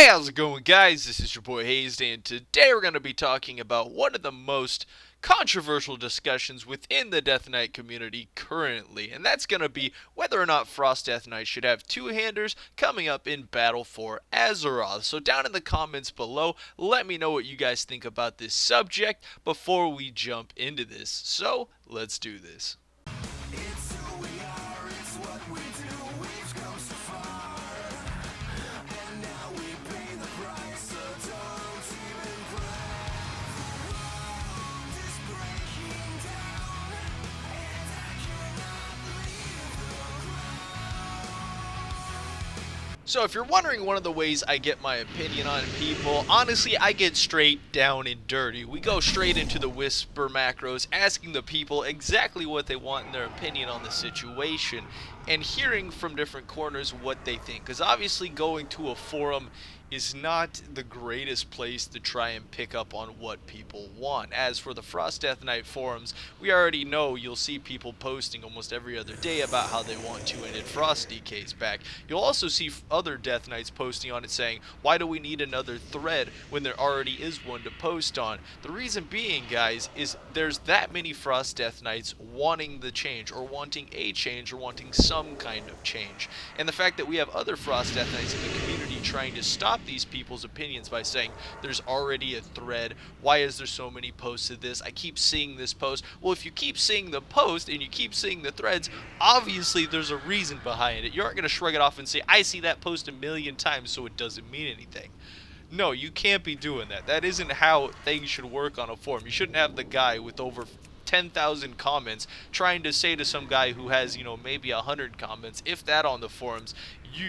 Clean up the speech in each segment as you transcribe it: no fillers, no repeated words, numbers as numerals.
Hey, how's it going, guys? This is your boy Hazzed, and today we're going to be talking about one of the most controversial discussions within the Death Knight community currently, and that's going to be whether or not Frost Death Knight should have two-handers coming up in Battle for Azeroth. So down in the comments below, let me know what you guys think about this subject before we jump into this. So, let's do this. It's who we are, it's what we do, we've come so far, and now we pay the price, so don't even cry. The world is breaking down, and I cannot leave the ground. So if you're wondering one of the ways I get my opinion on people, honestly, I get straight down and dirty. We go straight into the whisper macros, asking the people exactly what they want in their opinion on the situation, and hearing from different corners what they think. Because obviously going to a forum is not the greatest place to try and pick up on what people want. As for the Frost Death Knight forums, we already know you'll see people posting almost every other day about how they want two-handed Frost DKs back. You'll also see other Death Knights posting on it saying, why do we need another thread when there already is one to post on? The reason being, guys, is there's that many Frost Death Knights wanting the change, or wanting a change, or wanting some kind of change. And the fact that we have other Frost Death Knights in the community trying to stop these people's opinions by saying there's already a thread, why is there so many posts of this, I keep seeing this post. Well, if you keep seeing the post and you keep seeing the threads, obviously there's a reason behind it. You aren't going to shrug it off and say, I see that post a million times so it doesn't mean anything. No, you can't be doing that. That isn't how things should work on a forum. You shouldn't have the guy with over 10,000 comments trying to say to some guy who has, maybe 100 comments, if that, on the forums,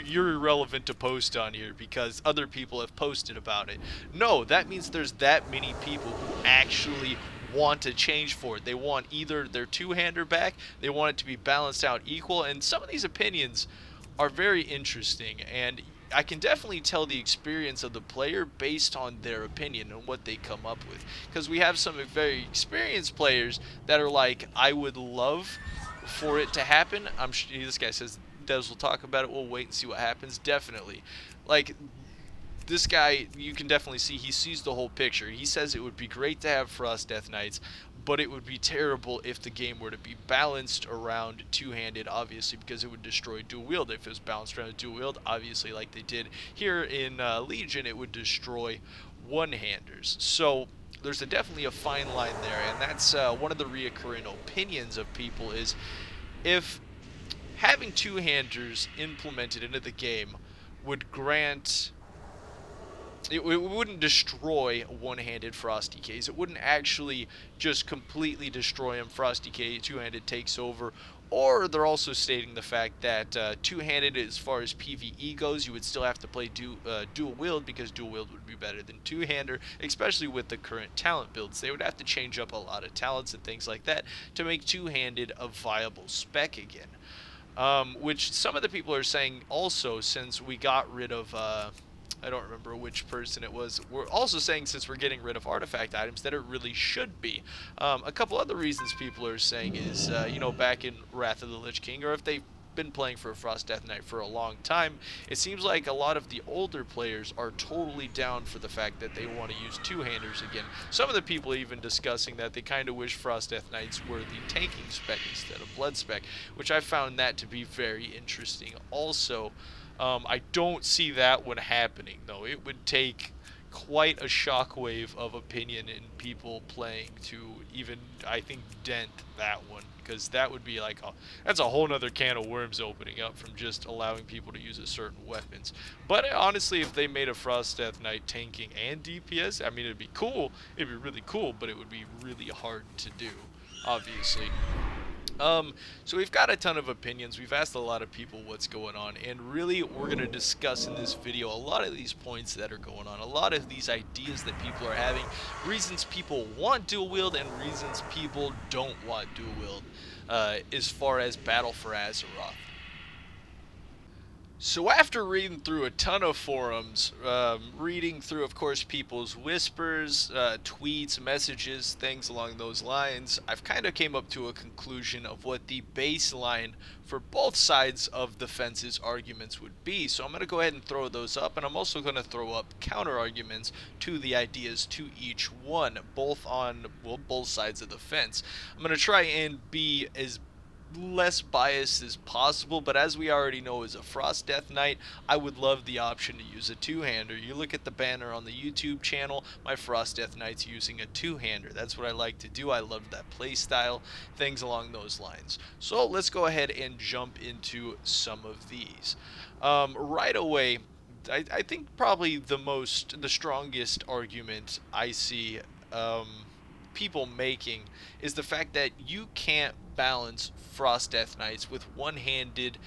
you're irrelevant to post on here because other people have posted about it. No, that means there's that many people who actually want to change for it. They want either their two-hander back, they want it to be balanced out equal, and some of these opinions are very interesting, and I can definitely tell the experience of the player based on their opinion and what they come up with. Because we have some very experienced players that are like, I would love for it to happen. I'm sure this guy says, Devs will talk about it, we'll wait and see what happens. Definitely. Like, this guy, you can definitely see he sees the whole picture. He says it would be great to have Frost Death Knights, but it would be terrible if the game were to be balanced around two-handed, obviously, because it would destroy dual wield. If it was balanced around dual wield, obviously, like they did here in Legion, it would destroy one-handers. So there's definitely a fine line there, and that's one of the reoccurring opinions of people is if having two-handers implemented into the game would grant... It wouldn't destroy one-handed Frost DKs. It wouldn't actually just completely destroy them. Frost DK two-handed takes over. Or they're also stating the fact that two-handed, as far as PvE goes, you would still have to play dual wield, because dual wield would be better than two-hander, especially with the current talent builds. They would have to change up a lot of talents and things like that to make two-handed a viable spec again. Which some of the people are saying also, since we got rid of... I don't remember which person it was. We're also saying, since we're getting rid of artifact items, that it really should be. A couple other reasons people are saying is, back in Wrath of the Lich King, or if they've been playing for Frost Death Knight for a long time, it seems like a lot of the older players are totally down for the fact that they want to use two-handers again. Some of the people even discussing that they kind of wish Frost Death Knights were the tanking spec instead of blood spec, which I found that to be very interesting also. I don't see that one happening, though. It would take quite a shockwave of opinion in people playing to even, I think, dent that one, because that would be like, that's a whole nother can of worms opening up from just allowing people to use a certain weapons. But honestly, if they made a Frost Death Knight tanking and DPS, I mean, it'd be cool. It'd be really cool, but it would be really hard to do, obviously. So we've got a ton of opinions. We've asked a lot of people what's going on, and really we're going to discuss in this video a lot of these points that are going on, a lot of these ideas that people are having, reasons people want dual wield and reasons people don't want dual wield as far as Battle for Azeroth. So after reading through a ton of forums, reading through, of course, people's whispers, tweets, messages, things along those lines, I've kind of came up to a conclusion of what the baseline for both sides of the fence's arguments would be. So I'm going to go ahead and throw those up, and I'm also going to throw up counter arguments to the ideas to each one, both on, well, both sides of the fence. I'm going to try and be as less biased as possible, but as we already know, as a Frost Death Knight, I would love the option to use a two-hander. You look at the banner on the YouTube channel, my Frost Death Knight's using a two-hander. That's what I like to do. I love that playstyle, things along those lines. So let's go ahead and jump into some of these. Right away, I think probably the strongest argument I see people making is the fact that you can't balance Frost Death Knights with one-handed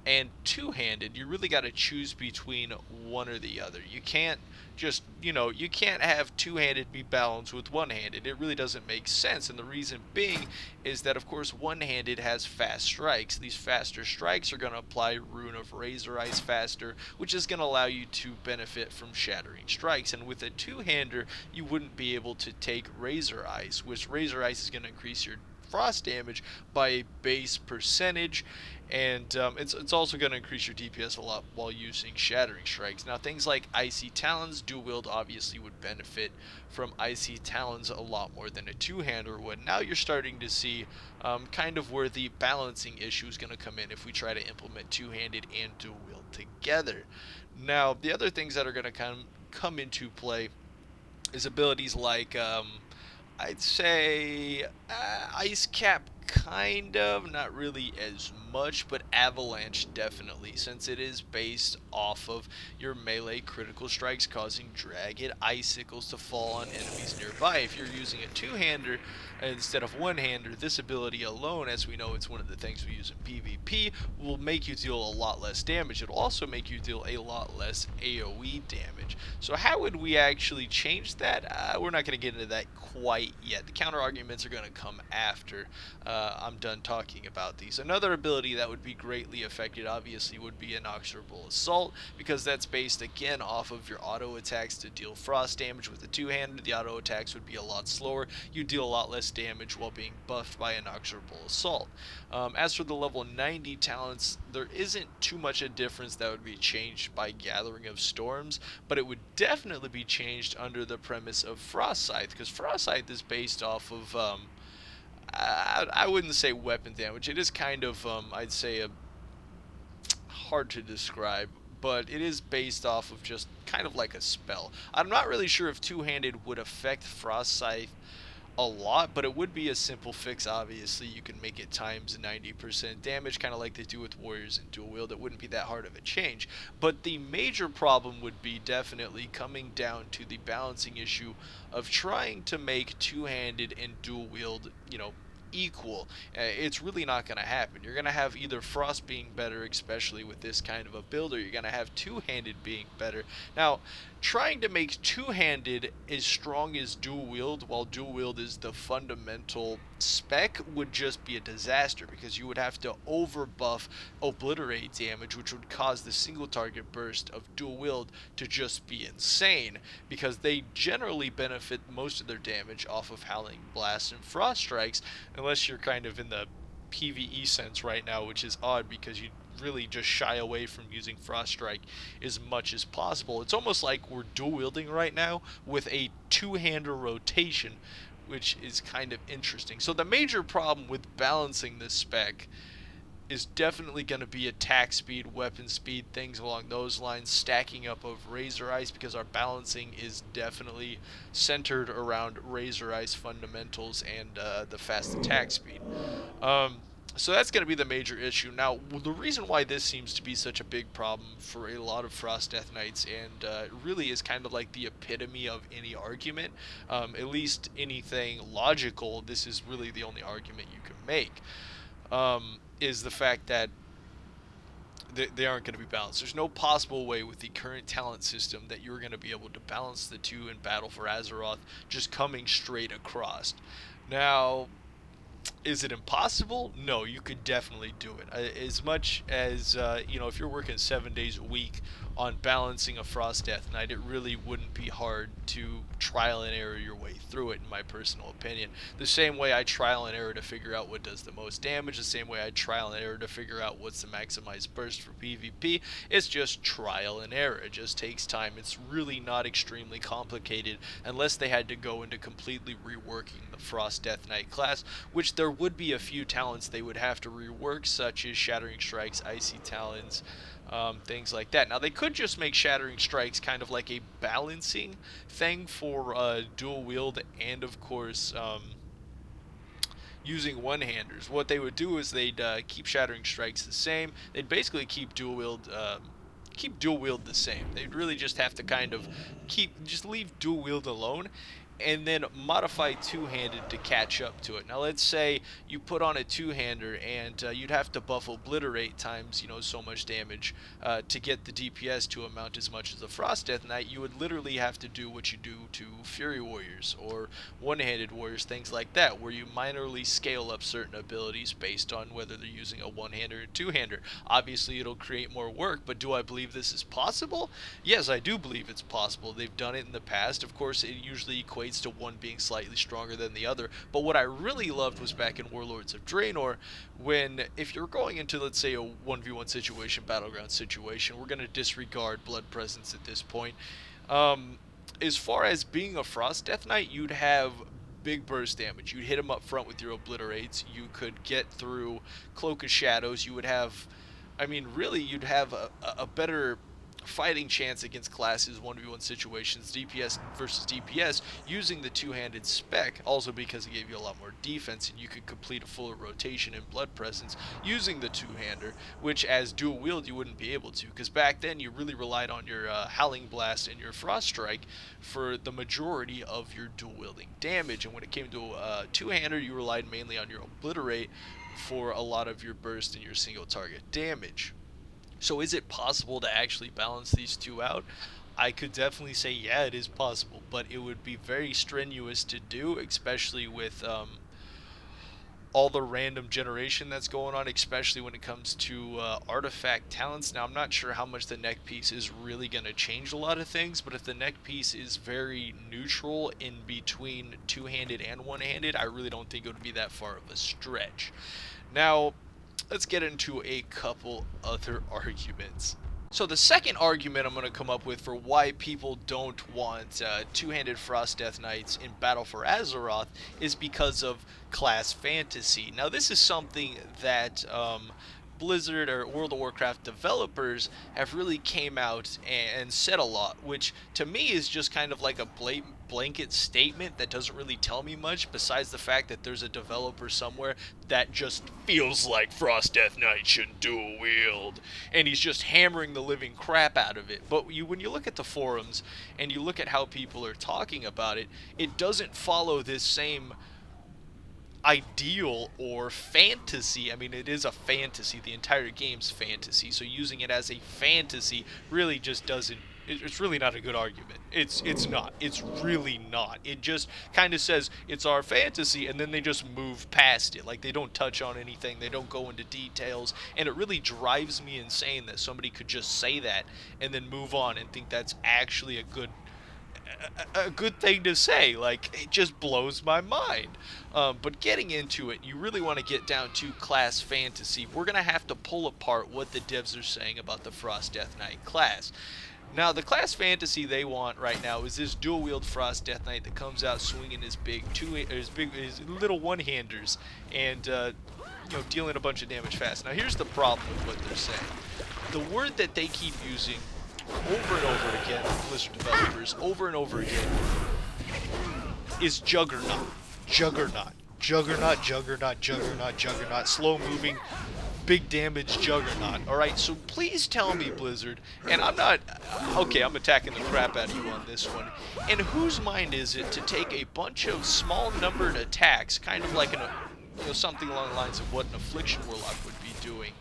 and two-handed. You really got to choose between one or the other. You can't just, you can't have two-handed be balanced with one-handed. It really doesn't make sense, and the reason being is that, of course, one-handed has fast strikes. These faster strikes are going to apply Rune of Razor Ice faster, which is going to allow you to benefit from shattering strikes. And with a two-hander, you wouldn't be able to take Razor Ice, which Razor Ice is going to increase your frost damage by a base percentage, and it's also going to increase your DPS a lot while using Shattering Strikes. Now, things like Icy Talons, dual wield obviously would benefit from Icy Talons a lot more than a two-hander would. Now you're starting to see kind of where the balancing issue is going to come in if we try to implement two-handed and dual wield together. Now, the other things that are going to come into play is abilities like I'd say Ice Cap, kind of, not really as much, but Avalanche definitely, since it is based off of your melee critical strikes causing Dragon Icicles to fall on enemies nearby. If you're using a two-hander instead of one-hander, this ability alone, as we know it's one of the things we use in PvP, will make you deal a lot less damage. It'll also make you deal a lot less AoE damage. So how would we actually change that? We're not going to get into that quite yet. The counter arguments are going to come after I'm done talking about these. Another ability that would be greatly affected obviously would be Inexorable Assault, because that's based again off of your auto attacks to deal frost damage. With the two-handed, the auto attacks would be a lot slower. You deal a lot less damage while being buffed by Inexorable Assault. As for the level 90 talents, there isn't too much a difference that would be changed by Gathering of Storms, but it would definitely be changed under the premise of Frost Scythe, because Frost Scythe is based off of I wouldn't say weapon damage. It is kind of I'd say hard to describe, but it is based off of just kind of like a spell. I'm not really sure if two-handed would affect Frost Scythe a lot, but it would be a simple fix. Obviously, you can make it times 90% damage, kind of like they do with warriors and dual wield. It wouldn't be that hard of a change, but the major problem would be definitely coming down to the balancing issue of trying to make two-handed and dual wield, equal. It's really not going to happen. You're going to have either Frost being better, especially with this kind of a build, or you're going to have two-handed being better. Now, trying to make two-handed as strong as dual wield, while dual wield is the fundamental spec, would just be a disaster, because you would have to over buff obliterate damage, which would cause the single target burst of dual wield to just be insane, because they generally benefit most of their damage off of Howling Blast and Frost Strikes, unless you're kind of in the PvE sense right now, which is odd because you really just shy away from using Frost Strike as much as possible. It's almost like we're dual wielding right now with a two-hander rotation, which is kind of interesting. So the major problem with balancing this spec is definitely going to be attack speed, weapon speed, things along those lines, stacking up of Razor Ice, because our balancing is definitely centered around Razor Ice fundamentals and the fast attack speed. So that's going to be the major issue. Now, the reason why this seems to be such a big problem for a lot of Frost Death Knights, and really is kind of like the epitome of any argument, at least anything logical, this is really the only argument you can make, is the fact that they aren't going to be balanced. There's no possible way with the current talent system that you're going to be able to balance the two in Battle for Azeroth just coming straight across. Now, Is it impossible? No, you could definitely do it. As much as, if you're working 7 days a week on balancing a Frost Death Knight, it really wouldn't be hard to trial and error your way through it, in my personal opinion. The same way I trial and error to figure out what does the most damage, the same way I trial and error to figure out what's the maximized burst for PvP. It's just trial and error. It just takes time. It's really not extremely complicated unless they had to go into completely reworking the Frost Death Knight class, which there would be a few talents they would have to rework, such as Shattering Strikes, Icy Talons, things like that. Now, they could just make Shattering Strikes kind of like a balancing thing for dual wield and, of course, using one-handers. What they would do is they'd keep Shattering Strikes the same. They'd basically keep dual wield the same. They'd really just have to kind of leave dual wield alone, and then modify two-handed to catch up to it. Now, let's say you put on a two-hander, and you'd have to buff Obliterate times, so much damage to get the DPS to amount as much as a Frost Death Knight. You would literally have to do what you do to Fury Warriors or one-handed warriors, things like that, where you minorly scale up certain abilities based on whether they're using a one-hander or two-hander. Obviously, it'll create more work, but do I believe this is possible? Yes, I do believe it's possible. They've done it in the past. Of course, it usually equates to one being slightly stronger than the other, but what I really loved was back in Warlords of Draenor, when if you're going into, let's say, a 1v1 situation, battleground situation, we're going to disregard Blood Presence at this point. As far as being a Frost Death Knight, you'd have big burst damage. You'd hit him up front with your Obliterates. You could get through Cloak of Shadows. You would have, really, you'd have a better fighting chance against classes 1v1 situations, DPS versus DPS, using the two-handed spec, also because it gave you a lot more defense, and you could complete a fuller rotation in Blood Presence using the two-hander, which as dual wield you wouldn't be able to, because back then you really relied on your Howling Blast and your Frost Strike for the majority of your dual wielding damage, and when it came to two-hander, you relied mainly on your Obliterate for a lot of your burst and your single target damage. So is it possible to actually balance these two out? I could definitely say, yeah, it is possible, but it would be very strenuous to do, especially with all the random generation that's going on, especially when it comes to artifact talents. Now, I'm not sure how much the neck piece is really going to change a lot of things, but if the neck piece is very neutral in between two-handed and one-handed, I really don't think it would be that far of a stretch. Now, let's get into a couple other arguments. So the second argument I'm going to come up with for why people don't want two-handed Frost Death Knights in Battle for Azeroth is because of class fantasy. Now, this is something that Blizzard or World of Warcraft developers have really came out and said a lot, which to me is just kind of like a blanket statement that doesn't really tell me much, besides the fact that there's a developer somewhere that just feels like Frost Death Knight should dual wield, and he's just hammering the living crap out of it. But when you look at the forums and you look at how people are talking about it, it doesn't follow this same ideal or fantasy. It is a fantasy. The entire game's fantasy. So using it as a fantasy really just doesn't. It's really not a good argument. It's not. It's really not. It just kind of says it's our fantasy, and then they just move past it. Like, they don't touch on anything. They don't go into details, and it really drives me insane that somebody could just say that and then move on and think that's actually a good thing to say. Like, it just blows my mind. But getting into it, you really want to get down to class fantasy. We're going to have to pull apart what the devs are saying about the Frost Death Knight class. Now, the class fantasy they want right now is this dual wield Frost Death Knight that comes out swinging his little one-handers and dealing a bunch of damage fast. Now, here's the problem with what they're saying. The word that they keep using over and over again, Blizzard developers, over and over again, is Juggernaut. Juggernaut. Juggernaut, Juggernaut, Juggernaut, Juggernaut. Slow-moving, big damage Juggernaut. Alright, so please tell me, Blizzard, and I'm attacking the crap out of you on this one. In whose mind is it to take a bunch of small-numbered attacks, kind of like something along the lines of what an Affliction Warlock would be doing,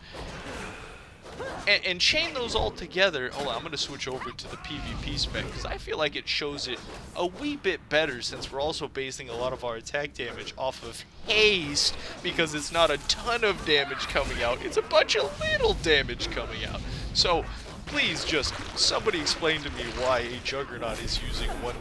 and chain those all together. Hold on, I'm going to switch over to the PvP spec because I feel like it shows it a wee bit better, since we're also basing a lot of our attack damage off of haste, because it's not a ton of damage coming out, it's a bunch of little damage coming out. So please just somebody explain to me why a Juggernaut is using one,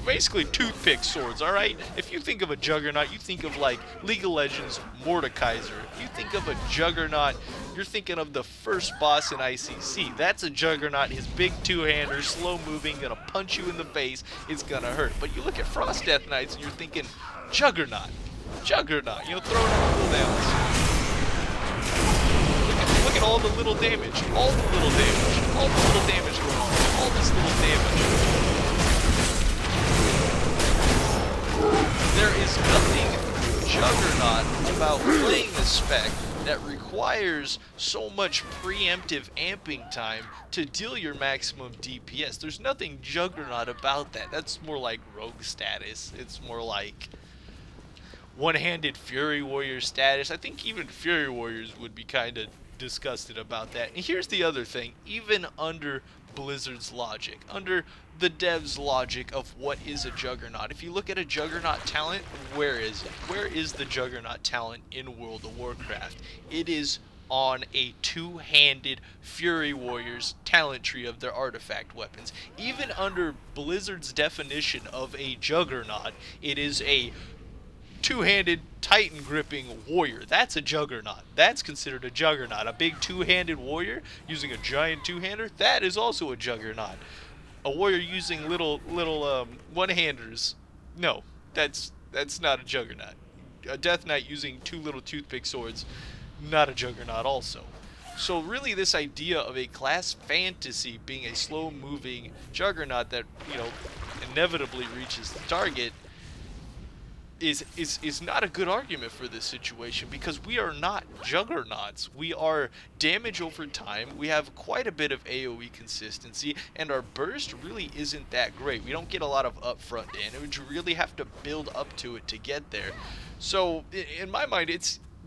basically toothpick swords, alright? If you think of a Juggernaut, you think of like League of Legends Mordekaiser. If you think of a Juggernaut, you're thinking of the first boss in ICC. That's a Juggernaut, his big two-hander, slow-moving, gonna punch you in the face, it's gonna hurt. But you look at Frost Death Knights and you're thinking, Juggernaut, throwing cooldowns. Look at all the little damage, all the little damage going on, all this little damage. There is nothing Juggernaut about playing this spec that requires so much preemptive amping time to deal your maximum DPS. There's nothing Juggernaut about that. That's more like rogue status. It's more like one-handed Fury Warrior status. I think even Fury Warriors would be kind of disgusted about that. And here's the other thing, even under Blizzard's logic, under the devs' logic of what is a Juggernaut, if you look at a Juggernaut talent, where is it? Where is the Juggernaut talent in World of Warcraft? It is on a two-handed Fury Warriors talent tree of their artifact weapons. Even under Blizzard's definition of a Juggernaut, it is a two-handed Titan gripping warrior. That's a Juggernaut. That's considered a Juggernaut. A big two-handed warrior using a giant two-hander, that is also a Juggernaut. A warrior using little one-handers, no, that's not a Juggernaut. A Death Knight using two little toothpick swords, not a Juggernaut also. So really, this idea of a class fantasy being a slow-moving Juggernaut that, inevitably reaches the target is not a good argument for this situation, because we are not Juggernauts. We are damage over time, we have quite a bit of AoE consistency, and our burst really isn't that great. We don't get a lot of upfront damage, we really have to build up to it to get there. So in my mind,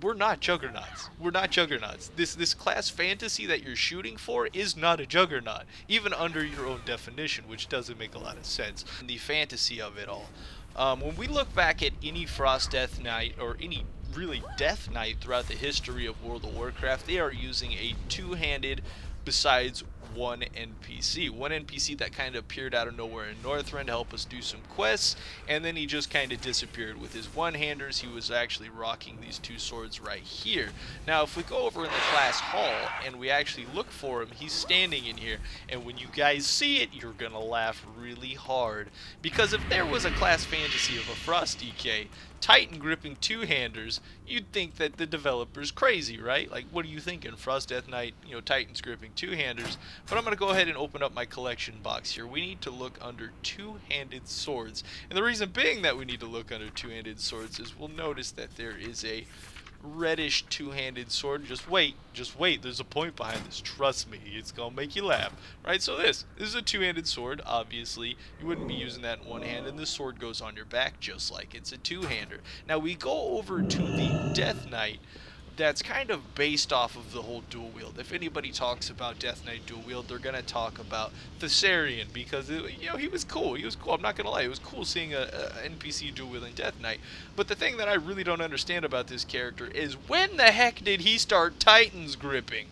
we're not Juggernauts. We're not Juggernauts. This class fantasy that you're shooting for is not a Juggernaut, even under your own definition, which doesn't make a lot of sense. The fantasy of it all. When we look back at any Frost Death Knight, or any really Death Knight throughout the history of World of Warcraft, they are using a two-handed, besides one NPC. One NPC that kind of appeared out of nowhere in Northrend to help us do some quests, and then he just kind of disappeared. With his one-handers, he was actually rocking these two swords right here. Now, if we go over in the class hall and we actually look for him, he's standing in here, and when you guys see it, you're gonna laugh really hard. Because if there was a class fantasy of a Frost DK, Titan gripping two-handers, you'd think that the developer's crazy, right? Like, what are you thinking? Frost Death Knight, Titans gripping two-handers. But I'm going to go ahead and open up my collection box here. We need to look under two-handed swords. And the reason being that we need to look under two-handed swords is we'll notice that there is a reddish two-handed sword. Just wait, there's a point behind this, trust me, it's gonna make you laugh, right? So this is a two-handed sword. Obviously you wouldn't be using that in one hand, and this sword goes on your back just like it's a two-hander. Now we go over to the Death Knight. That's kind of based off of the whole dual wield. If anybody talks about Death Knight dual wield, they're gonna talk about Thessarian, because he was cool. I'm not gonna lie, it was cool seeing a NPC dual wielding Death Knight. But the thing that I really don't understand about this character is, when the heck did he start Titans gripping?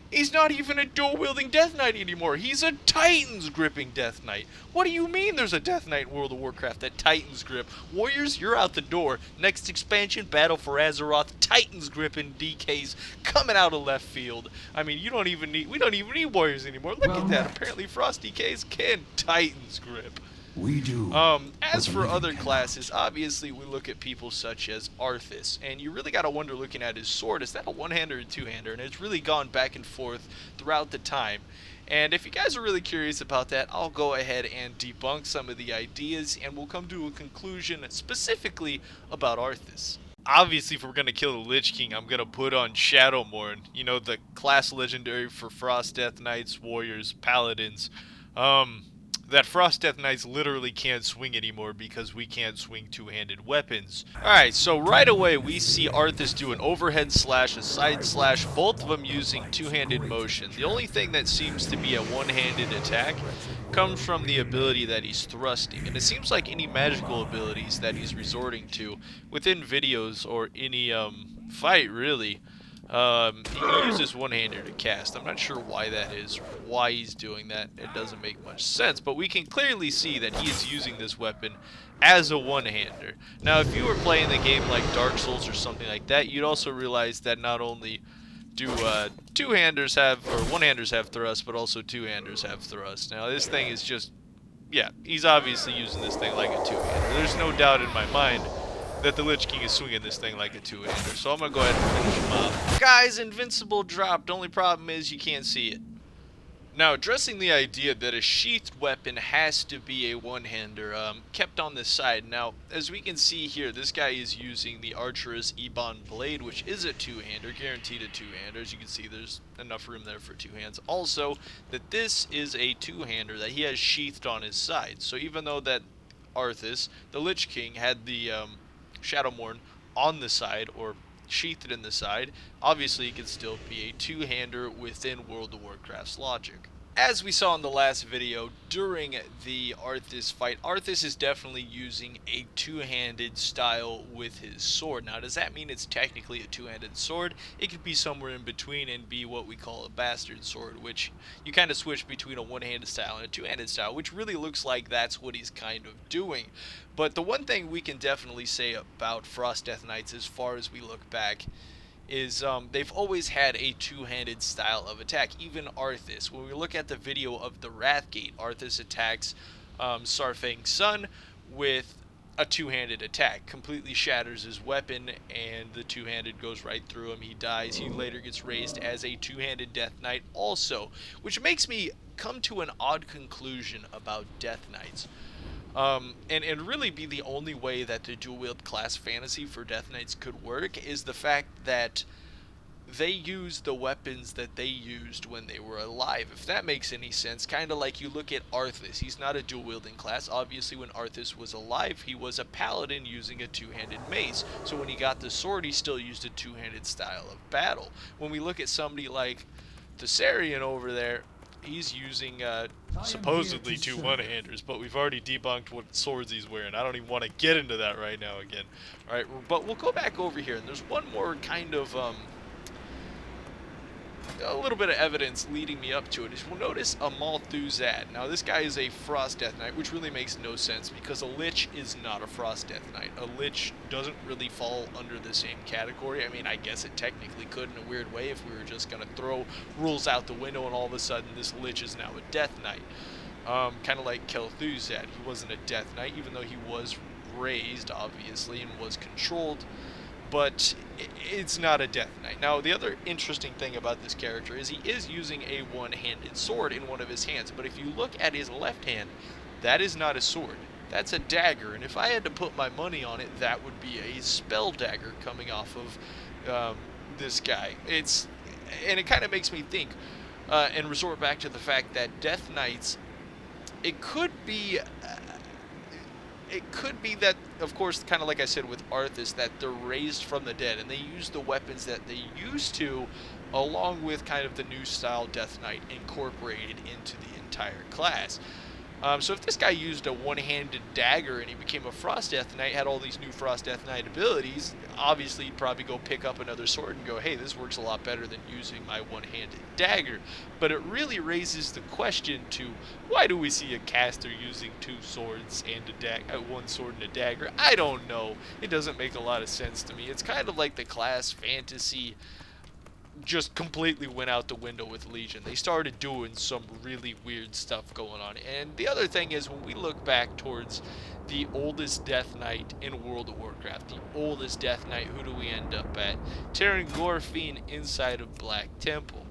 He's not even a dual-wielding Death Knight anymore. He's a Titans gripping Death Knight. What do you mean there's a Death Knight in World of Warcraft that Titans grip? Warriors, you're out the door. Next expansion, Battle for Azeroth, Titans gripping DKs coming out of left field. I mean, we don't even need Warriors anymore. Look at that. Apparently Frost DKs can Titans grip. We do. As for other classes, obviously we look at people such as Arthas, and you really gotta wonder, looking at his sword, is that a one-hander or a two-hander? And it's really gone back and forth throughout the time. And if you guys are really curious about that, I'll go ahead and debunk some of the ideas, and we'll come to a conclusion specifically about Arthas. Obviously, if we're gonna kill the Lich King, I'm gonna put on Shadowmourne, the class legendary for Frost Death Knights, Warriors, Paladins. that Frost Death Knights literally can't swing anymore because we can't swing two-handed weapons. Alright, so right away we see Arthas do an overhead slash, a side slash, both of them using two-handed motion. The only thing that seems to be a one-handed attack comes from the ability that he's thrusting, and it seems like any magical abilities that he's resorting to within videos or any fight really, he uses one-hander to cast. I'm not sure why that is, why he's doing that. It doesn't make much sense, but we can clearly see that he is using this weapon as a one-hander. Now, if you were playing the game like Dark Souls or something like that, you'd also realize that not only do two-handers have, or one-handers have thrust, but also two-handers have thrust. Now, this thing is just, yeah, he's obviously using this thing like a two-hander. There's no doubt in my mind that the Lich King is swinging this thing like a two-hander. So I'm going to go ahead and finish him off. Guys, Invincible dropped. Only problem is you can't see it. Now, addressing the idea that a sheathed weapon has to be a one-hander, kept on this side. Now, as we can see here, this guy is using the Archer's Ebon Blade, which is a two-hander, guaranteed a two-hander. As you can see, there's enough room there for two hands. Also, that this is a two-hander that he has sheathed on his side. So even though that Arthas, the Lich King, had the Shadowmourne on the side, or sheathed in the side, obviously it could still be a two-hander within World of Warcraft's logic. As we saw in the last video, during the Arthas fight, Arthas is definitely using a two-handed style with his sword. Now, does that mean it's technically a two-handed sword? It could be somewhere in between and be what we call a bastard sword, which you kind of switch between a one-handed style and a two-handed style, which really looks like that's what he's kind of doing. But the one thing we can definitely say about Frost Death Knights as far as we look back is they've always had a two-handed style of attack. Even Arthas, when we look at the video of the Wrathgate, Arthas attacks Sarfang's son with a two-handed attack, completely shatters his weapon, and the two-handed goes right through him. He dies. He later gets raised as a two-handed Death Knight also, which makes me come to an odd conclusion about Death Knights. And really be the only way that the dual-wield class fantasy for Death Knights could work is the fact that they use the weapons that they used when they were alive, if that makes any sense. Kind of like you look at Arthas. He's not a dual-wielding class. Obviously, when Arthas was alive, he was a paladin using a two-handed mace. So when he got the sword, he still used a two-handed style of battle. When we look at somebody like Thessarian over there, he's using supposedly two one-handers, but we've already debunked what swords he's wearing. I don't even want to get into that right now again. Alright, but we'll go back over here, and there's one more kind of, a little bit of evidence leading me up to it. Is we'll notice a Malthuzad. Now, this guy is a Frost Death Knight, which really makes no sense, because a Lich is not a Frost Death Knight. A Lich doesn't really fall under the same category. I mean, I guess it technically could in a weird way if we were just going to throw rules out the window and all of a sudden this Lich is now a Death Knight. Kind of like Kel'Thuzad. He wasn't a Death Knight, even though he was raised, obviously, and was controlled. But it's not a Death Knight. Now, the other interesting thing about this character is he is using a one-handed sword in one of his hands. But if you look at his left hand, that is not a sword. That's a dagger. And if I had to put my money on it, that would be a spell dagger coming off of this guy. And it kind of makes me think and resort back to the fact that Death Knights, it could be that, of course, kind of like I said with Arthas, that they're raised from the dead, and they use the weapons that they used to, along with kind of the new style Death Knight incorporated into the entire class. So if this guy used a one-handed dagger and he became a Frost Death Knight, had all these new Frost Death Knight abilities, obviously he'd probably go pick up another sword and go, hey, this works a lot better than using my one-handed dagger. But it really raises the question to, why do we see a caster using two swords and one sword and a dagger? I don't know. It doesn't make a lot of sense to me. It's kind of like the class fantasy just completely went out the window with Legion. They started doing some really weird stuff going on. And the other thing is, when we look back towards the oldest Death Knight in World of Warcraft, the oldest Death Knight, who do we end up at? Terran Gorfin inside of Black Temple.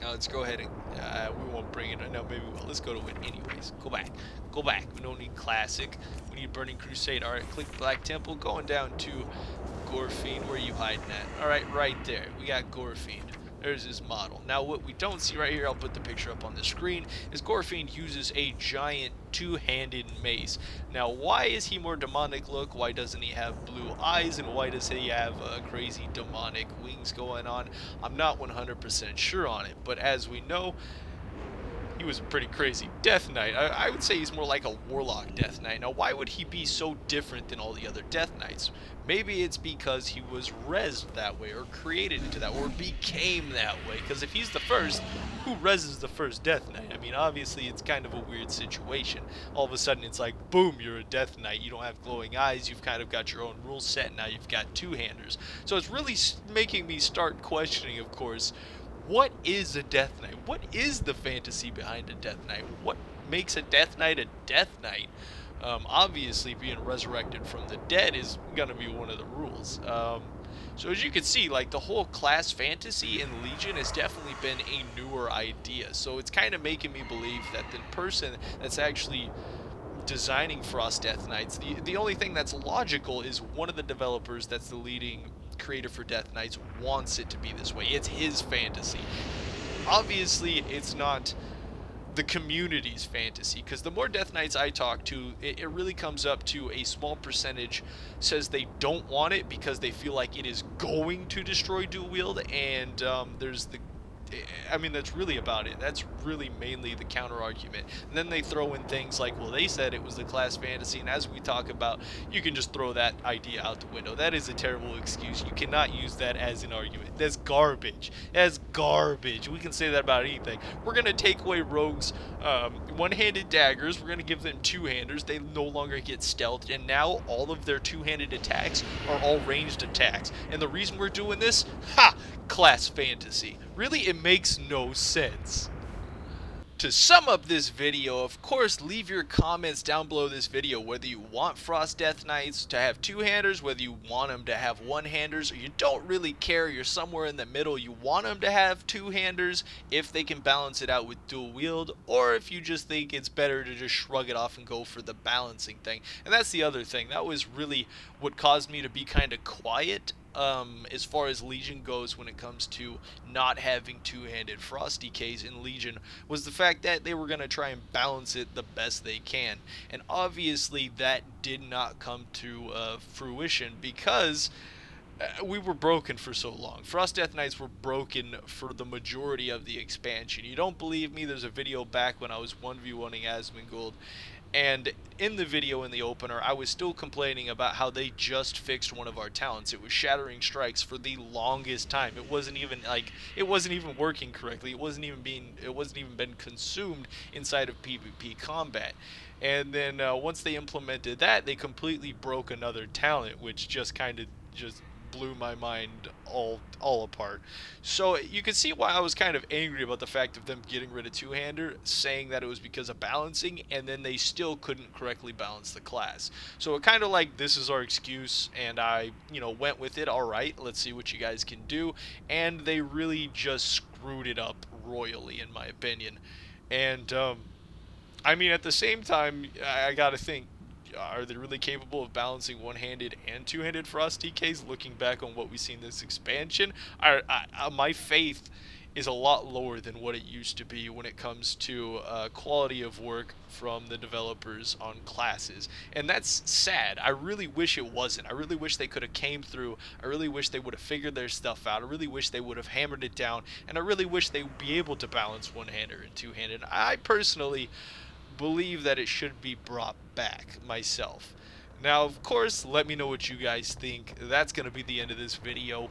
Now let's go ahead and, we won't bring it, no, maybe we will. Let's go to it anyways. Go back. We don't need Classic. We need Burning Crusade. Alright, click Black Temple, going down to Gorfin. Where are you hiding at? Alright, right there. We got Gorfin. There's his model. Now what we don't see right here, I'll put the picture up on the screen, is Gorfiend uses a giant two-handed mace. Now why is he more demonic look? Why doesn't he have blue eyes? And why does he have crazy demonic wings going on? I'm not 100% sure on it, but as we know, he was a pretty crazy Death Knight. I would say he's more like a Warlock Death Knight. Now, why would he be so different than all the other Death Knights? Maybe it's because he was rezzed that way, or created into that, or became that way. Because if he's the first, who rezzes the first Death Knight? I mean, obviously, it's kind of a weird situation. All of a sudden, it's like, boom, you're a Death Knight. You don't have glowing eyes. You've kind of got your own rule set. Now you've got two-handers. So it's really making me start questioning, of course, what is a Death Knight? What is the fantasy behind a Death Knight? What makes a Death Knight a Death Knight? Obviously, being resurrected from the dead is going to be one of the rules. So as you can see, like, the whole class fantasy in Legion has definitely been a newer idea. So it's kind of making me believe that the person that's actually designing Frost Death Knights, the only thing that's logical is one of the developers that's the leading creator for Death Knights wants it to be this way. It's his fantasy. Obviously, it's not the community's fantasy, because the more Death Knights I talk to, it really comes up to a small percentage says they don't want it because they feel like it is going to destroy dual wield, and there's the I mean, that's really about it. That's really mainly the counter argument. And then they throw in things like, well, they said it was the class fantasy, and as we talk about, you can just throw that idea out the window. That is a terrible excuse. You cannot use that as an argument. That's garbage. That's garbage. We can say that about anything. We're going to take away rogues' one-handed daggers. We're going to give them two-handers. They no longer get stealthed, and now all of their two-handed attacks are all ranged attacks. And the reason we're doing this? Ha! Class fantasy. Really, it makes no sense. To sum up this video, of course, leave your comments down below this video, whether you want Frost Death Knights to have two-handers, whether you want them to have one-handers, or you don't really care, you're somewhere in the middle, you want them to have two-handers if they can balance it out with dual wield, or if you just think it's better to just shrug it off and go for the balancing thing. And that's the other thing. That was really what caused me to be kind of quiet as far as Legion goes when it comes to not having two-handed Frost DKs in Legion, was the fact that they were going to try and balance it the best they can. And obviously that did not come to fruition because we were broken for so long. Frost Death Knights were broken for the majority of the expansion. You don't believe me? There's a video back when I was 1v1ing Asmongold, and in the video, in the opener, I was still complaining about how they just fixed one of our talents. It was Shattering Strikes for the longest time. It wasn't even working correctly. It wasn't even been consumed inside of PvP combat. And then once they implemented that, they completely broke another talent, which just kind of just blew my mind all apart. So you can see why I was kind of angry about the fact of them getting rid of two-hander, saying that it was because of balancing, and then they still couldn't correctly balance the class. So it kind of like, this is our excuse, and I, went with it. All right, let's see what you guys can do. And they really just screwed it up royally, in my opinion. And I mean, at the same time, I gotta think, are they really capable of balancing one-handed and two-handed Frost DKs? Looking back on what we've seen this expansion, my faith is a lot lower than what it used to be when it comes to quality of work from the developers on classes. And that's sad. I really wish it wasn't. I really wish they could have came through. I really wish they would have figured their stuff out. I really wish they would have hammered it down. And I really wish they would be able to balance one-handed and two-handed. I personally believe that it should be brought back myself. Now, of course, let me know what you guys think. That's going to be the end of this video.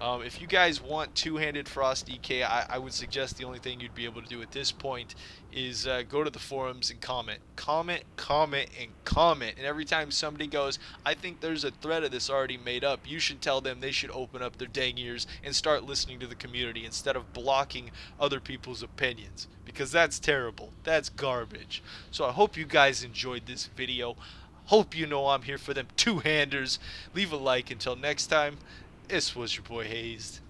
If you guys want two-handed Frost DK, I would suggest the only thing you'd be able to do at this point is go to the forums and comment. Comment, and comment. And every time somebody goes, I think there's a thread of this already made up, you should tell them they should open up their dang ears and start listening to the community instead of blocking other people's opinions. Because that's terrible. That's garbage. So I hope you guys enjoyed this video. Hope you know I'm here for them two-handers. Leave a like. Until next time, this was your boy Hazzed.